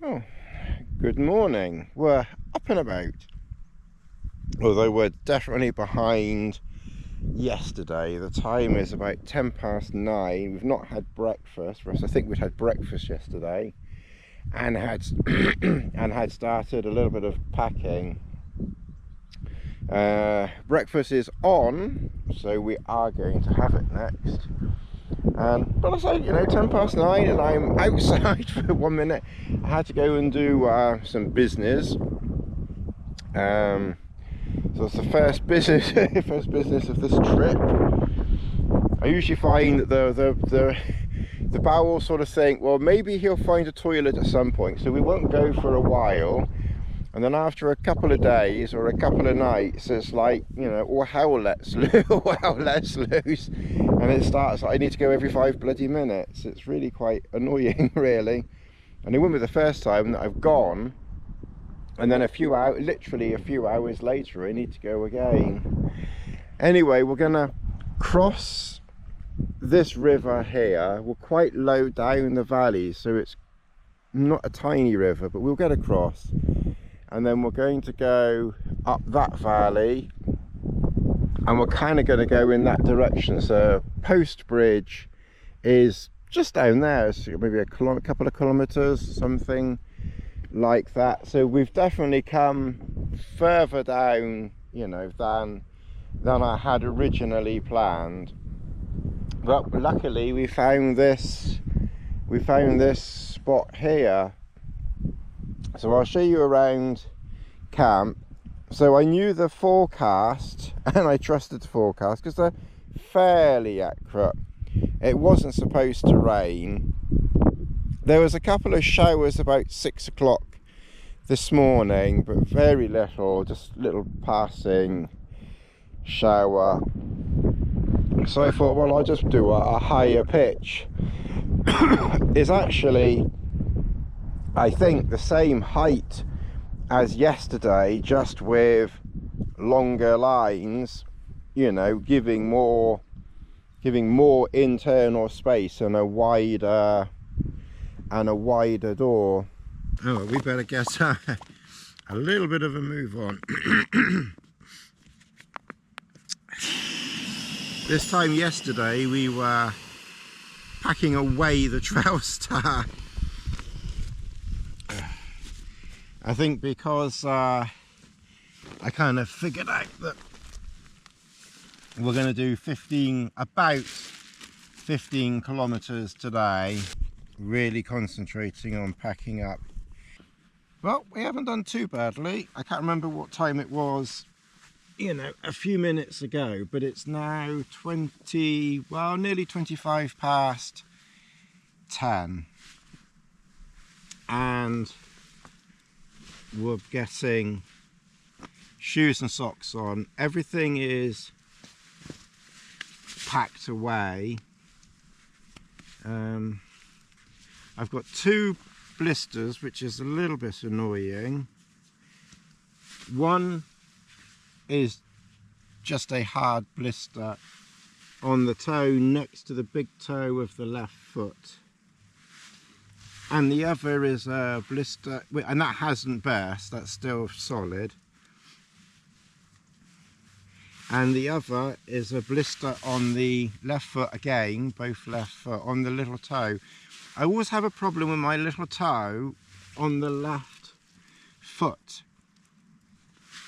Oh, good morning. We're up and about. Although we're definitely behind yesterday. The time is about 9:10. We've not had breakfast. Whereas I think we'd had breakfast yesterday and had and had started a little bit of packing. Breakfast is on, so we are going to have it next. But I say, 9:10 and I'm outside for 1 minute. I had to go and do some business. So it's the first business of this trip. I usually find that the bowel sort of think, well, maybe he'll find a toilet at some point, so we won't go for a while. And then after a couple of days or a couple of nights, it's like, all hell lets loose, and it starts, I need to go every 5 bloody minutes. It's really quite annoying, really. And it wouldn't be the first time that I've gone, and then literally a few hours later, I need to go again. Anyway, we're gonna cross this river here. We're quite low down the valley, so it's not a tiny river, but we'll get across. And then we're going to go up that valley, and we're kind of going to go in that direction. So Post Bridge is just down there. It's maybe a couple of kilometers, something like that. So we've definitely come further down, than I had originally planned. But luckily we found this spot here. So I'll show you around camp. So I knew the forecast, and I trusted the forecast because they're fairly accurate. It wasn't supposed to rain. There was a couple of showers about 6 o'clock this morning, but very little, just little passing shower. So I thought, well, I'll just do a higher pitch. It's actually, I think, the same height as yesterday, just with longer lines, giving more internal space and a wider door. Oh, we better get a little bit of a move on. This time yesterday we were packing away the Trailstar. I think because I kind of figured out that we're going to do about 15 kilometers today, really concentrating on packing up. Well, we haven't done too badly. I can't remember what time it was, a few minutes ago, but it's now nearly 25 past 10. And we're getting shoes and socks on. Everything is packed away. I've got 2 blisters, which is a little bit annoying. One is just a hard blister on the toe next to the big toe of the left foot, and the other is a blister, and that hasn't burst, that's still solid, and the other is a blister on the left foot again, both left foot, on the little toe. I always have a problem with my little toe on the left foot.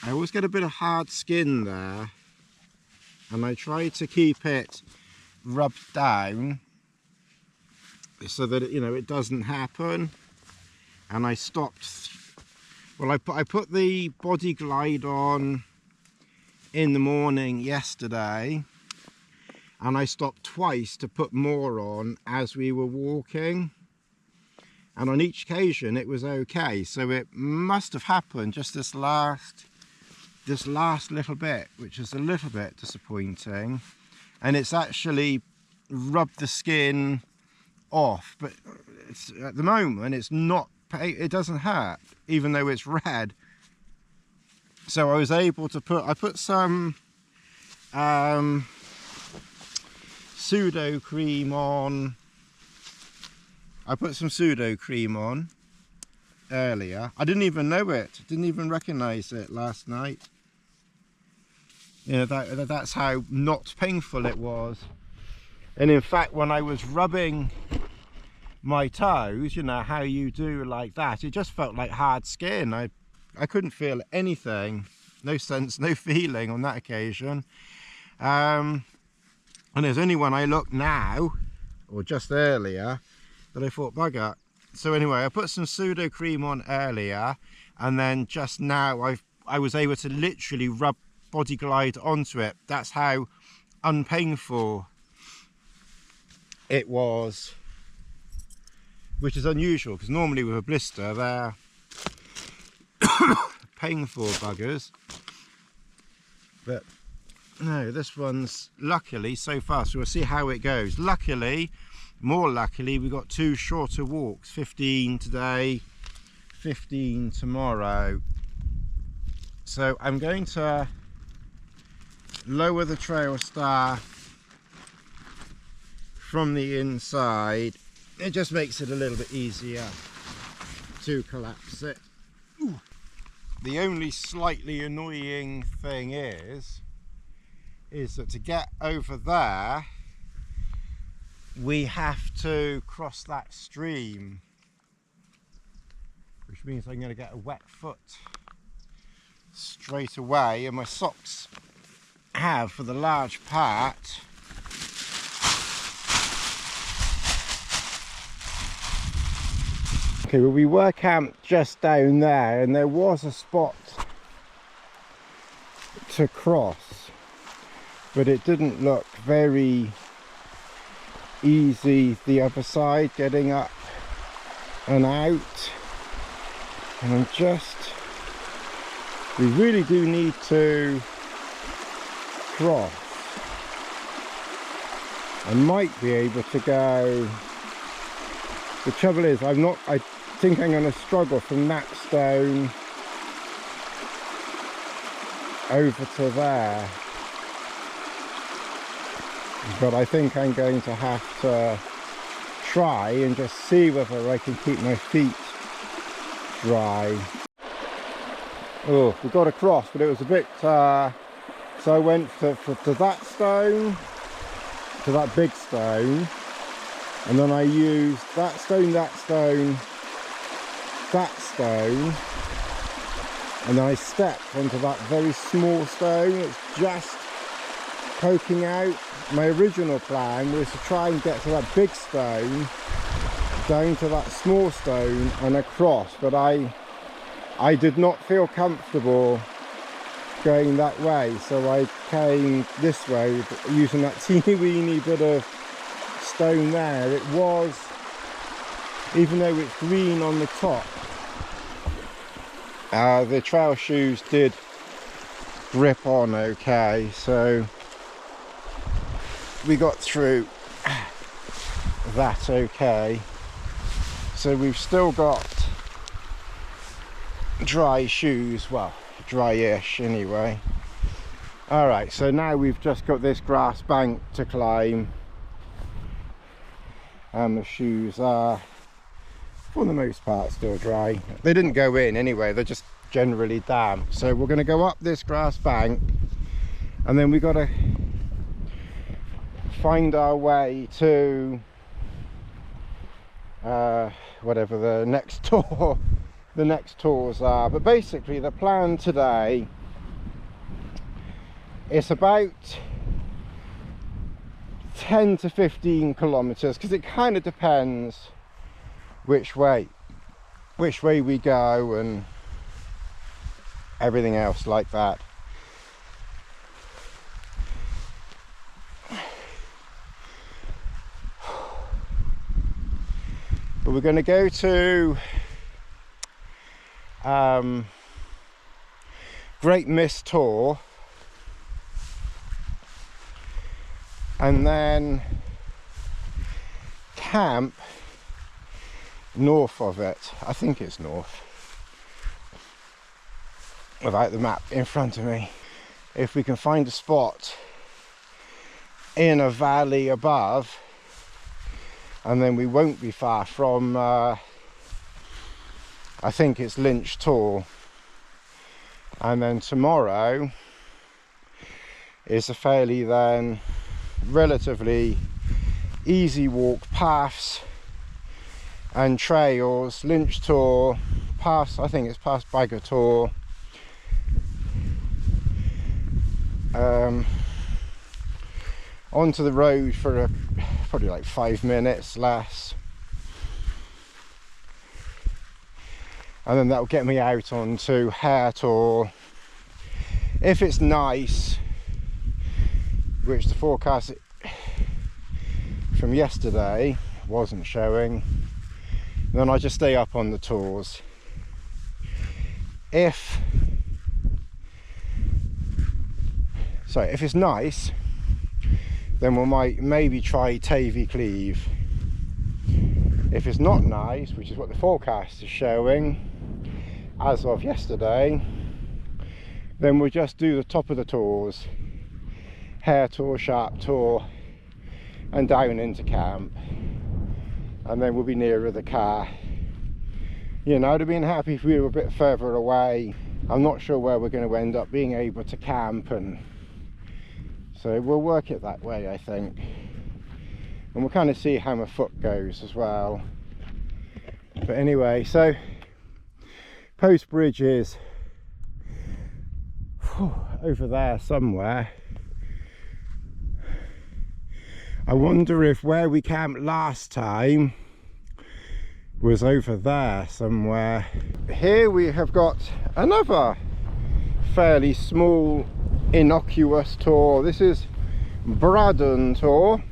I always get a bit of hard skin there, and I try to keep it rubbed down so that it doesn't happen. And I stopped, well, I put the body glide on in the morning yesterday, and I stopped twice to put more on as we were walking, and on each occasion it was okay. So it must have happened just this last little bit, which is a little bit disappointing, and it's actually rubbed the skin off, but at the moment it doesn't hurt, even though it's red. So I was able to put some pseudo cream on. I put some pseudo cream on earlier. I didn't even know it, didn't even recognize it last night. You know, that's how not painful it was. And in fact, when I was rubbing my toes, you know how you do like that, it just felt like hard skin. I couldn't feel anything, no sense, no feeling on that occasion. And there's only when I look now, or just earlier, that I thought, bugger. So anyway, I put some pseudo cream on earlier, and then just now I was able to literally rub Body Glide onto it. That's how unpainful it was, which is unusual because normally with a blister they're painful buggers, but no, this one's luckily so far. So we'll see how it goes. Luckily, more luckily, we got 2 shorter walks, 15 today, 15 tomorrow. So I'm going to lower the Trailstar from the inside. It just makes it a little bit easier to collapse it. Ooh. The only slightly annoying thing is that to get over there we have to cross that stream, which means I'm going to get a wet foot straight away, and my socks have for the large part okay. Well, we were camped just down there and there was a spot to cross, but it didn't look very easy the other side, getting up and out. And we really do need to cross. I might be able to go. The trouble is I think I'm going to struggle from that stone over to there, but I think I'm going to have to try and just see whether I can keep my feet dry. Oh, we got across, but it was a bit so I went to that stone, to that big stone, and then I used that stone, that stone, that stone, and then I stepped onto that very small stone that's just poking out. My original plan was to try and get to that big stone, down to that small stone and across, but I did not feel comfortable going that way, so I came this way using that teeny weeny bit of stone there. It was, even though it's green on the top, the trail shoes did grip on okay, so we got through that okay. So we've still got dry shoes, well, dry-ish anyway. Alright, so now we've just got this grass bank to climb, and the shoes are for the most part still dry. They didn't go in anyway, they're just generally damp. So we're going to go up this grass bank, and then we got to find our way to whatever the next tours are. But basically the plan today is about 10 to 15 kilometers, because it kind of depends which way we go and everything else like that. But we're going to go to Great Mist Tor, and then camp north of it. I think it's north, without the map in front of me. If we can find a spot in a valley above, and then we won't be far from I think it's Lynch Tor. And then tomorrow is a fairly then relatively easy walk paths and trails. Lynch Tor, past, I think it's past Bagger Tor, onto the road for probably like 5 minutes less, and then that'll get me out onto Hare Tor if it's nice, which the forecast from yesterday wasn't showing. Then I just stay up on the tours. If it's nice, then we might maybe try Tavy Cleeve. If it's not nice, which is what the forecast is showing as of yesterday, then we'll just do the top of the tours, Hare Tor, Sharp Tor, and down into camp, and then we'll be nearer the car. You know, I'd have been happy if we were a bit further away. I'm not sure where we're going to end up being able to camp, and so we'll work it that way, I think. And we'll kind of see how my foot goes as well. But anyway, so Post Bridge is over there somewhere. I wonder if where we camped last time was over there somewhere. Here we have got another fairly small innocuous tor. This is Braddon Tor,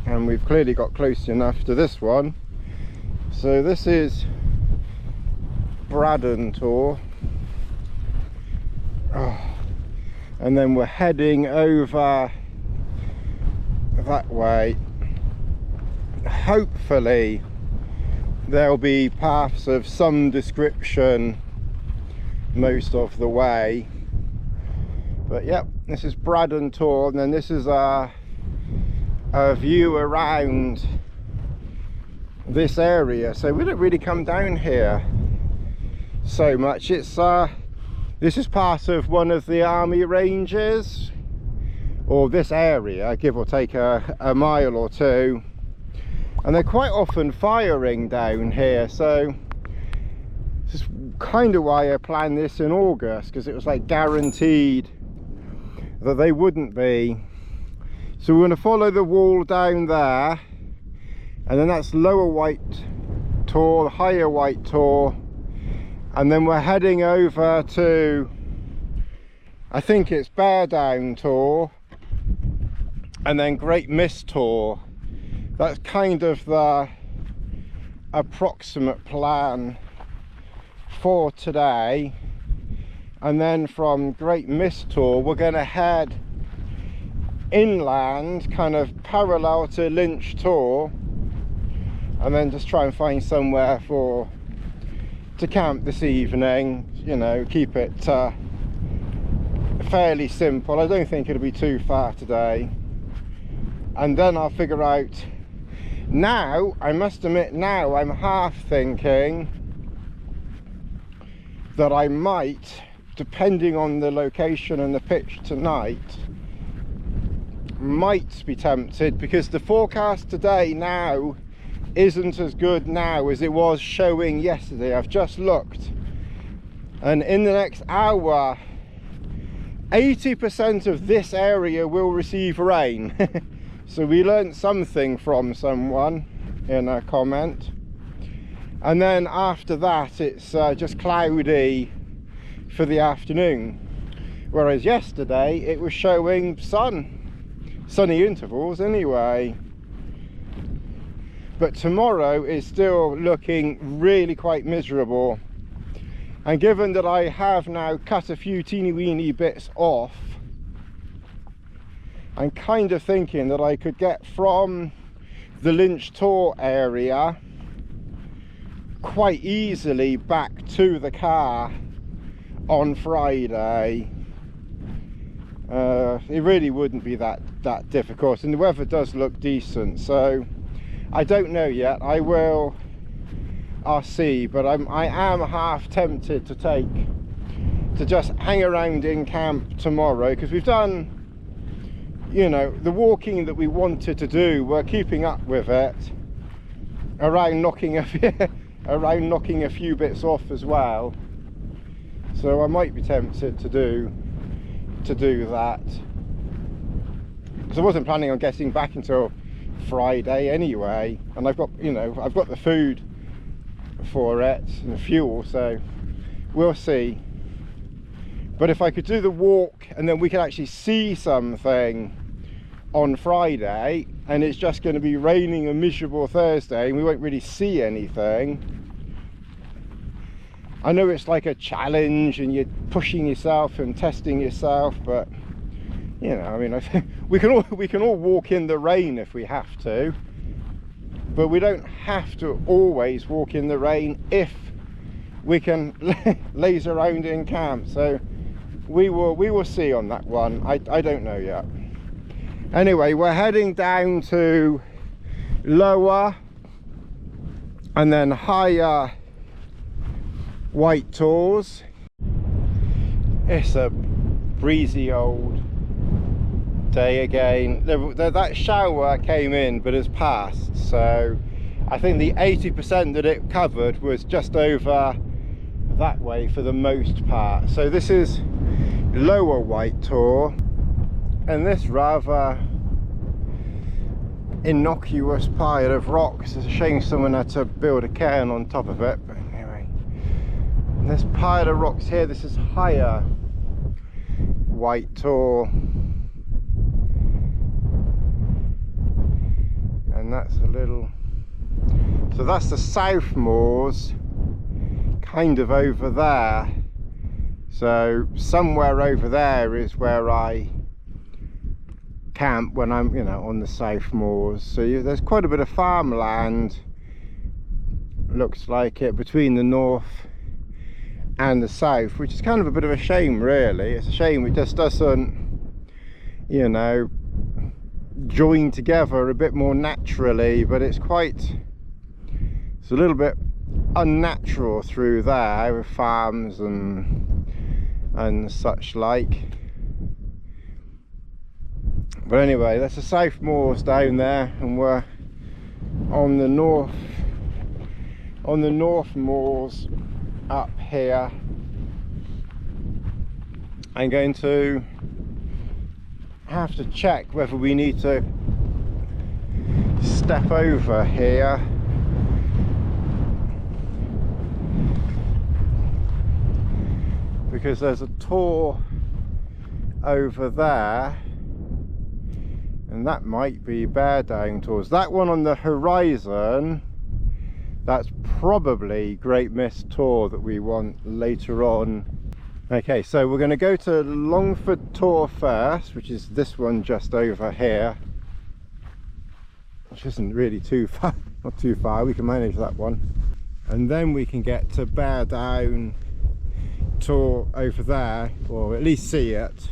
and we've clearly got close enough to this one. So this is Braddon Tor. And then we're heading over that way. Hopefully there'll be paths of some description most of the way. But yep, this is Braddon Tor, and then this is a view around this area. So we don't really come down here so much. It's this is part of one of the army ranges, or this area, give or take a mile or two, and they're quite often firing down here. So this is kind of why I planned this in August, because it was like guaranteed that they wouldn't be. So we're going to follow the wall down there, and then that's Lower White Tor, Higher White Tor, and then we're heading over to, I think it's Bear Down Tor, and then Great Mist Tor. That's kind of the approximate plan for today. And then from Great Mist Tor we're going to head inland, kind of parallel to Lynch Tor, and then just try and find somewhere to camp this evening. You know, keep it fairly simple. I don't think it'll be too far today, and then I'll figure out. Now I must admit, now I'm half thinking that I might, depending on the location and the pitch tonight, might be tempted, because the forecast today now isn't as good now as it was showing yesterday. I've just looked, and in the next hour 80% of this area will receive rain. So we learned something from someone in a comment. And then after that it's just cloudy for the afternoon, whereas yesterday it was showing sunny intervals anyway. But tomorrow is still looking really quite miserable, and given that I have now cut a few teeny weeny bits off, I'm kind of thinking that I could get from the Lynch Tor area quite easily back to the car on Friday. It really wouldn't be that difficult, and the weather does look decent, so I don't know yet. I will I'll see, but I am half tempted to just hang around in camp tomorrow, because we've done, you know, the walking that we wanted to do. We're keeping up with it, around knocking a few bits off as well. So I might be tempted to do that. Because I wasn't planning on getting back until Friday anyway, and I've got, you know, I've got the food for it and the fuel, so we'll see. But if I could do the walk and then we could actually see something on Friday, and it's just going to be raining and miserable Thursday and we won't really see anything. I know it's like a challenge and you're pushing yourself and testing yourself, but you know, I mean, I think we can all walk in the rain if we have to, but we don't have to always walk in the rain if we can laze around in camp. So we will see on that one. I don't know yet. Anyway, we're heading down to lower and then higher white tors. It's a breezy old day again. That shower came in but has passed, so I think the 80% that it covered was just over that way for the most part. So this is lower white tor, and this rather innocuous pile of rocks, it's a shame someone had to build a cairn on top of it, but anyway, this pile of rocks here, this is higher white tor, and that's a little, so that's the South Moors, kind of over there. So somewhere over there is where I camp when I'm, you know, on the South Moors. So there's quite a bit of farmland, looks like it, between the north and the south, which is kind of a bit of a shame, really. It's a shame it just doesn't, you know, join together a bit more naturally, but it's a little bit unnatural through there with farms and such like. But anyway, that's the South Moors down there, and we're on the north moors up here. I'm going to have to check whether we need to step over here, because there's a tor over there, and that might be bear down tors. That one on the horizon, that's probably Great Mist Tor that we want later on. Okay, so we're going to go to Longford Tor first, which is this one just over here, which isn't really too far, not too far, we can manage that one. And then we can get to Bear Down Tor over there, or at least see it,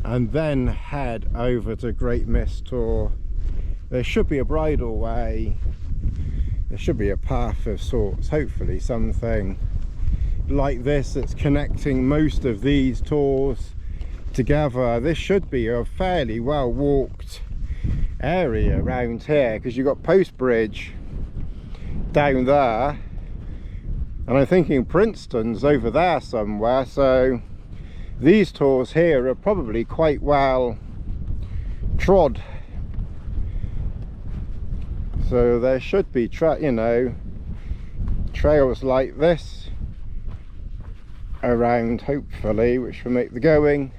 and then head over to Great Mist Tor. There should be a bridle way, there should be a path of sorts, hopefully something like this that's connecting most of these tors together. This should be a fairly well walked area around here, because you've got Post Bridge down there, and I'm thinking Princeton's over there somewhere, so these tors here are probably quite well trod. So there should be, you know, trails like this around, hopefully, which will make the going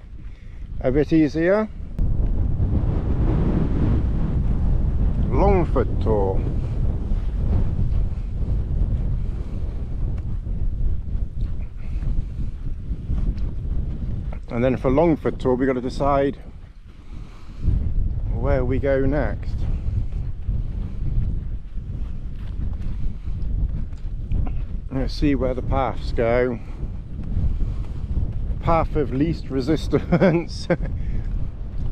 a bit easier. Longford Tor. And then for Longford Tor, we've got to decide where we go next. Let's see where the paths go. Path of least resistance.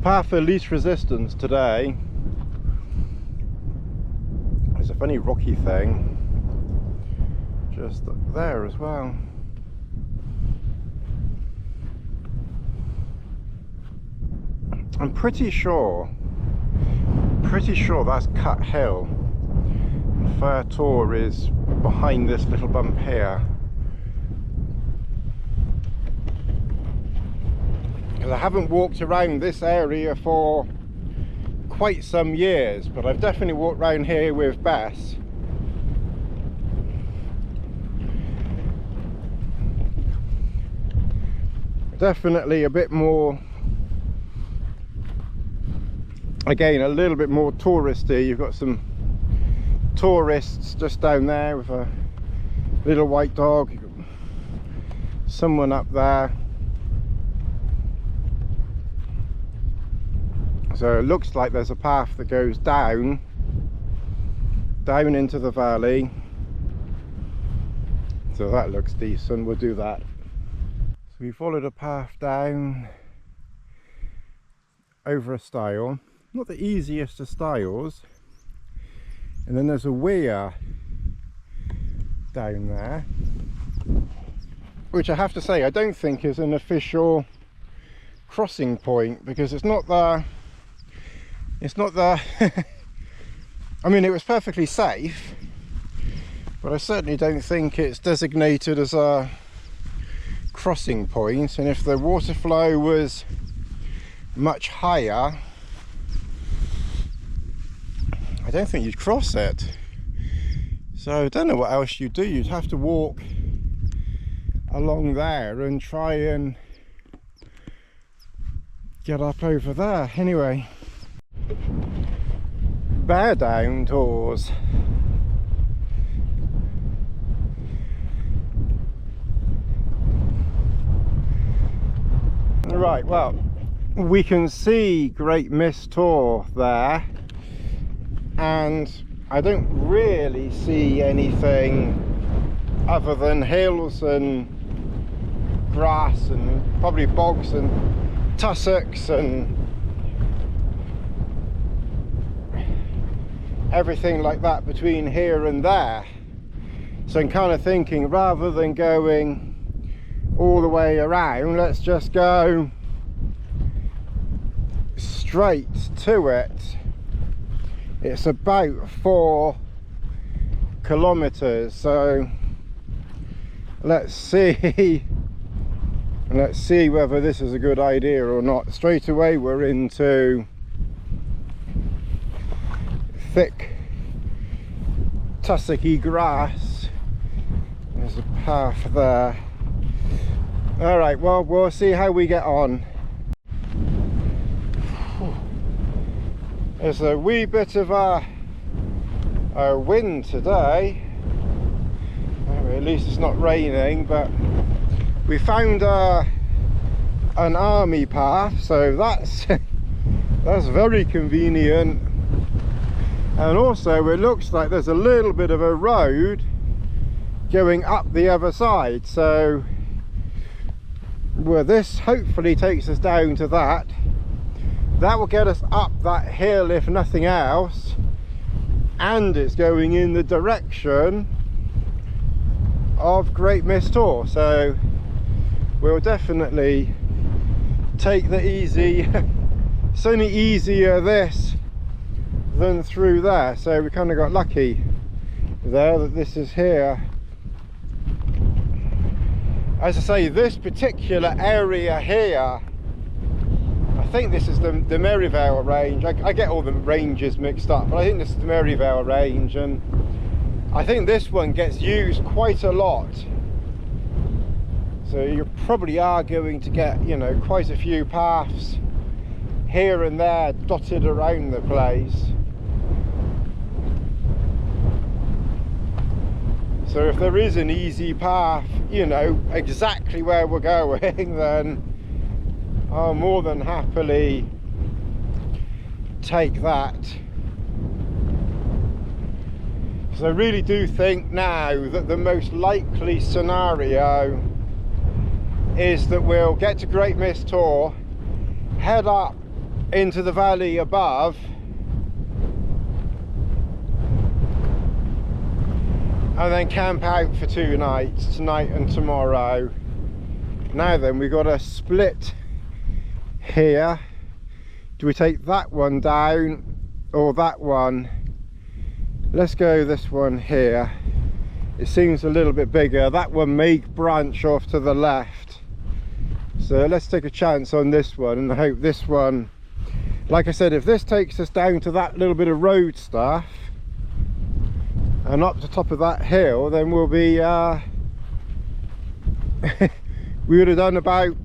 Path of least resistance today. funny rocky thing just there as well. I'm pretty sure that's Cut Hill. Fair Tor is behind this little bump here. Because I haven't walked around this area for quite some years, but I've definitely walked around here with Bess. Definitely a bit more, again, a little bit more touristy. You've got some tourists just down there with a little white dog, someone up there. So it looks like there's a path that goes down into the valley, so that looks decent. We'll do that. So we followed a path down over a stile, not the easiest of stiles, and then there's a weir down there, which I have to say I don't think is an official crossing point, because it's not the I mean, it was perfectly safe, but I certainly don't think it's designated as a crossing point. And if the water flow was much higher, I don't think you'd cross it. So I don't know what else you'd do. You'd have to walk along there and try and get up over there. Anyway, bear down tours. Right, well, we can see Great Mist Tor there, and I don't really see anything other than hills and grass and probably bogs and tussocks and everything like that between here and there. So I'm kind of thinking, rather than going all the way around, let's just go straight to it. It's about 4 kilometers, so let's see whether this is a good idea or not. Straight away we're into thick tussocky grass. There's a path there. All right, well, we'll see how we get on. There's a wee bit of a wind today. Well, at least it's not raining, but we found an army path, so that's that's very convenient. And also it looks like there's a little bit of a road going up the other side, so well, this hopefully takes us down to that will get us up that hill if nothing else, and it's going in the direction of Great Mist Tor, so we'll definitely take the easy it's only easier this than through there, so we kind of got lucky there that this is here. As I say, this particular area here, I think this is the Merivale range. I get all the ranges mixed up, but I think this is the Merivale range, and I think this one gets used quite a lot. So you probably are going to get, you know, quite a few paths here and there dotted around the place. So if there is an easy path, you know, exactly where we're going, then I'll more than happily take that. Because I really do think now that the most likely scenario is that we'll get to Great Mist Tor, head up into the valley above, and then camp out for 2 nights, tonight and tomorrow. Now then, we've got a split here. Do we take that one down or that one? Let's go this one here. It seems a little bit bigger. That one may branch off to the left, so let's take a chance on this one and hope this one, like I said, if this takes us down to that little bit of road stuff and up to the top of that hill, then we'll be we would have done about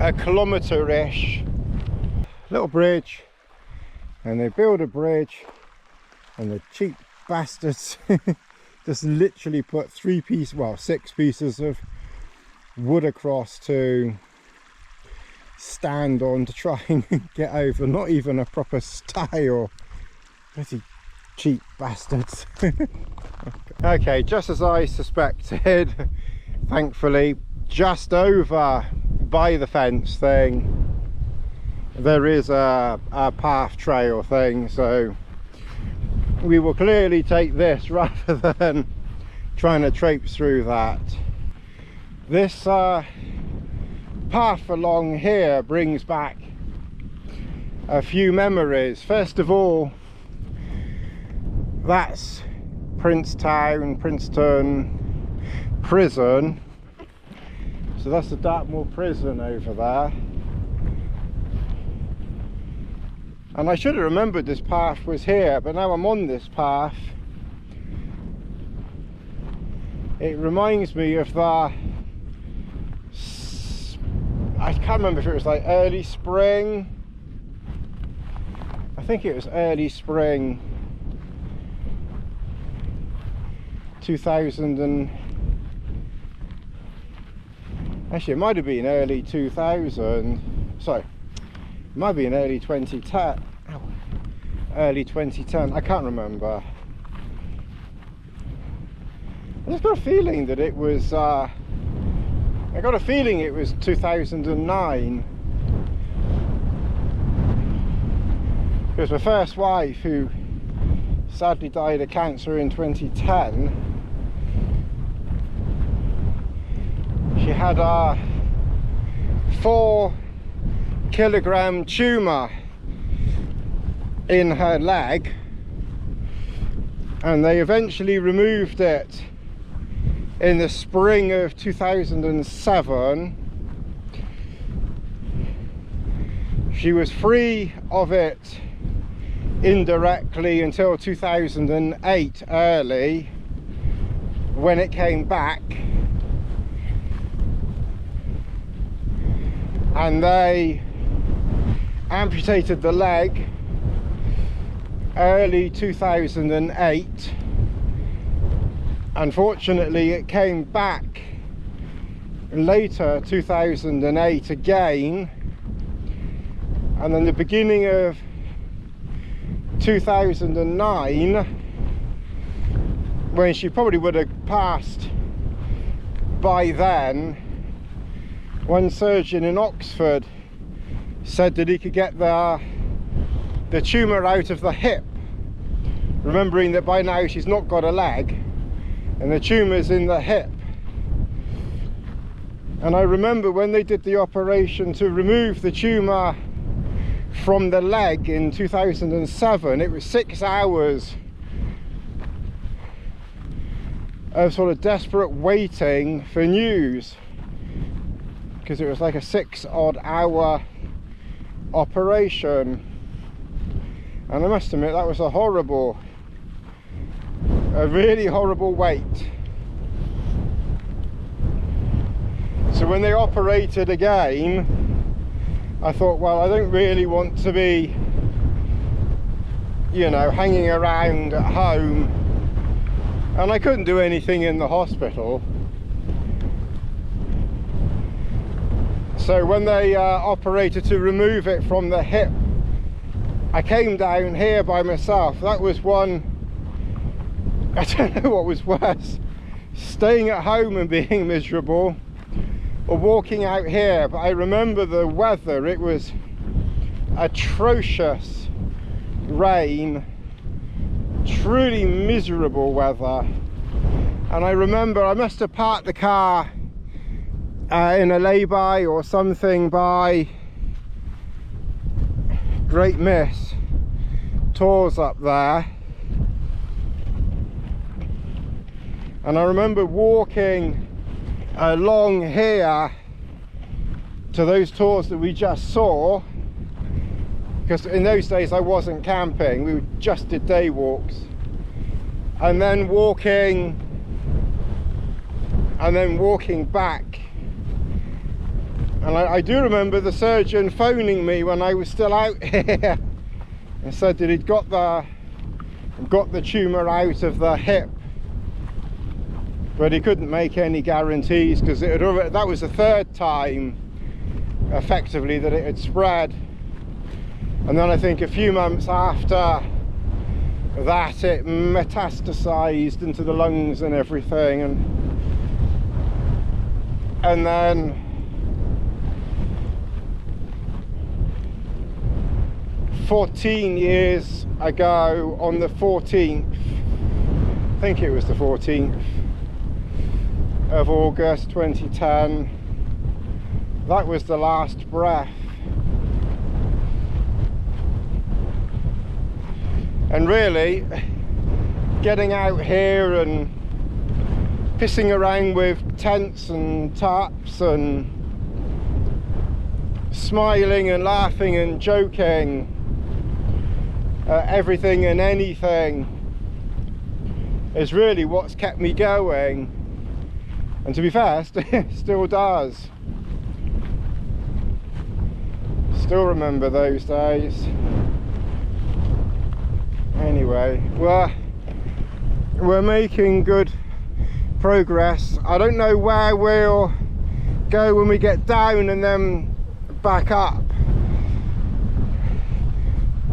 a kilometre-ish. Little bridge, and they build a bridge and the cheap bastards just literally put 6 pieces of wood across to stand on to try and get over. Not even a proper stile. Bloody cheap bastards. Okay, just as I suspected, thankfully, just over by the fence thing there is a path trail thing, so we will clearly take this rather than trying to traipse through that. This path along here brings back a few memories. First of all, that's Princeton prison, so that's the Dartmoor prison over there. And I should have remembered this path was here, but now I'm on this path. It reminds me of the, I can't remember if it was like early spring. I think it was early spring 2000 and, actually it might have been early 2000, sorry. Might be in early 2010. Ow. Early 2010. I can't remember. I just got a feeling that it was. I got a feeling it was 2009. Because my first wife, who sadly died of cancer in 2010, she had a 4-kilogram tumour in her leg, and they eventually removed it in the spring of 2007. She was free of it indirectly until 2008 early, when it came back, and they amputated the leg early 2008. Unfortunately, it came back later 2008 again, and then the beginning of 2009, when she probably would have passed by then, one surgeon in Oxford said that he could get the tumour out of the hip, remembering that by now she's not got a leg and the tumour's in the hip. And I remember when they did the operation to remove the tumour from the leg in 2007, it was 6 hours of sort of desperate waiting for news, because it was like a 6-odd hour operation. And I must admit, that was a really horrible wait. So when they operated again, I thought, well, I don't really want to be, you know, hanging around at home, and I couldn't do anything in the hospital. So when they operated to remove it from the hip, I came down here by myself. That was one, I don't know what was worse, staying at home and being miserable, or walking out here. But I remember the weather, it was atrocious rain, truly miserable weather. And I remember I must have parked the car in a lay-by or something by Great Miss Tors up there, and I remember walking along here to those Tors that we just saw, because in those days I wasn't camping, we just did day walks, and then walking back. And I do remember the surgeon phoning me when I was still out here and said that he'd got the tumour out of the hip, but he couldn't make any guarantees because that was the third time effectively that it had spread. And then I think a few months after that it metastasized into the lungs and everything, and then 14 years ago on the 14th, I think it was the 14th of August 2010, that was the last breath. And really getting out here and pissing around with tents and tarps and smiling and laughing and joking, everything and anything is really what's kept me going, and to be fair, still does. Still remember those days. Anyway, we're making good progress. I don't know where we'll go when we get down and then back up,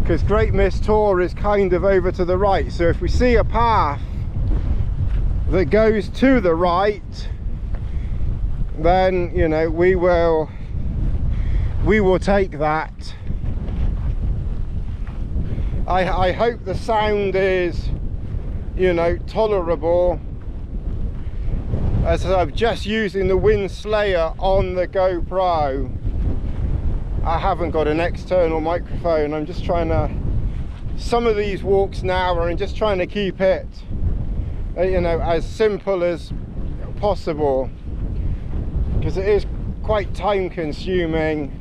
because Great Miss Tor is kind of over to the right, so if we see a path that goes to the right, then, you know, we will take that. I hope the sound is, you know, tolerable, as I'm just using the wind slayer on the GoPro. I haven't got an external microphone. I'm just trying to, some of these walks now I'm just trying to keep it, you know, as simple as possible, because it is quite time consuming,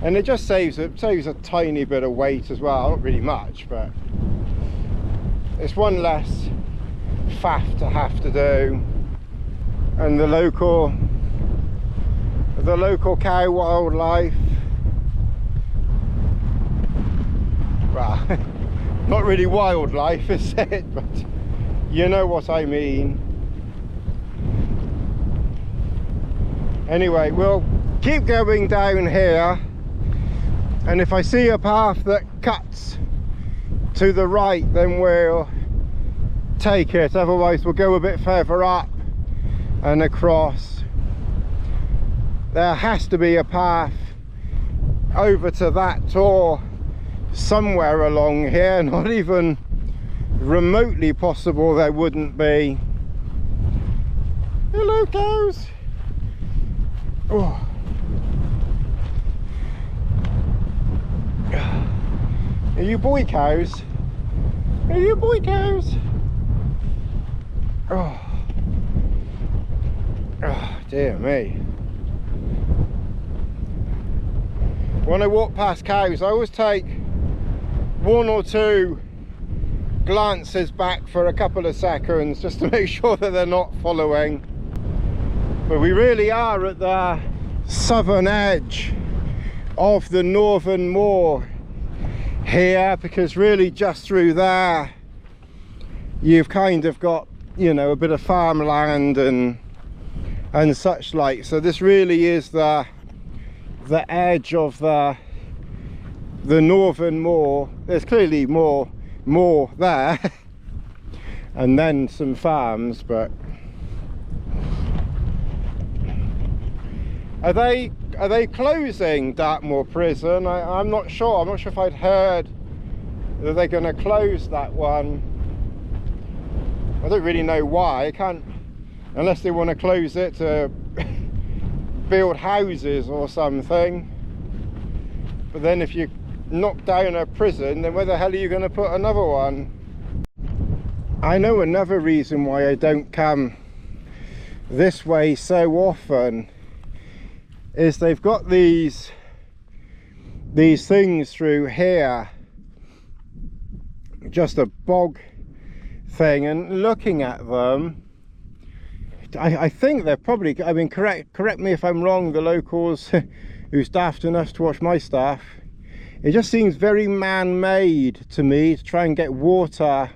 and it just saves a tiny bit of weight as well. Not really much, but it's one less faff to have to do. And the local cow wildlife, well, not really wildlife, is it? But you know what I mean. Anyway, we'll keep going down here, and if I see a path that cuts to the right, then we'll take it. Otherwise we'll go a bit further up and across. There has to be a path over to that Tor somewhere along here. Not even remotely possible there wouldn't be. Hello, cows. Oh. Are you boy cows? Are you boy cows? Oh, oh dear me. When I walk past cows, I always take one or two glances back for a couple of seconds just to make sure that they're not following. But we really are at the southern edge of the northern moor here, because really just through there you've kind of got, you know, a bit of farmland and such like. So this really is the edge of the northern moor. There's clearly more there and then some farms, but are they closing Dartmoor prison? I'm not sure. I'm not sure if I'd heard that they're going to close that one. I don't really know why. I can't, unless they want to close it to build houses or something. But then if you knock down a prison, then where the hell are you going to put another one? I know another reason why I don't come this way so often is they've got these things through here, just a bog thing, and looking at them, I think they're probably, I mean, correct me if I'm wrong, the locals who's daft enough to watch my stuff, it just seems very man-made to me to try and get water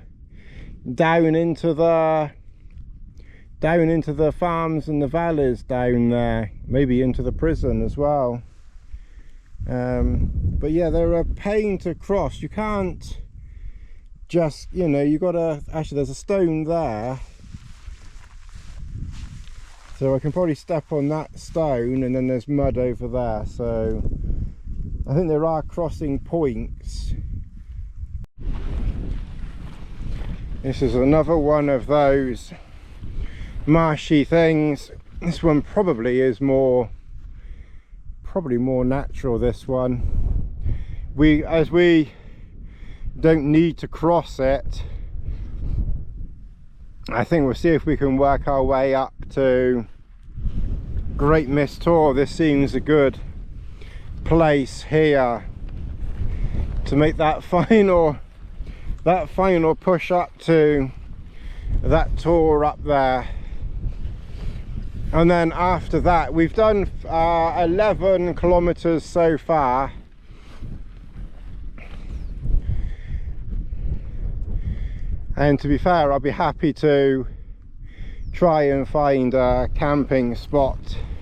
down into the farms and the valleys down there, maybe into the prison as well. But yeah, they're a pain to cross. You can't just, you know, you gotta, actually there's a stone there, so I can probably step on that stone, and then there's mud over there, so I think there are crossing points. This is another one of those marshy things. This one probably is more natural, this one. As we don't need to cross it, I think we'll see if we can work our way up to Great Mist Tor. This seems a good place here to make that final push up to that tour up there. And then after that, we've done 11 kilometers so far, and to be fair, I'll be happy to try and find a camping spot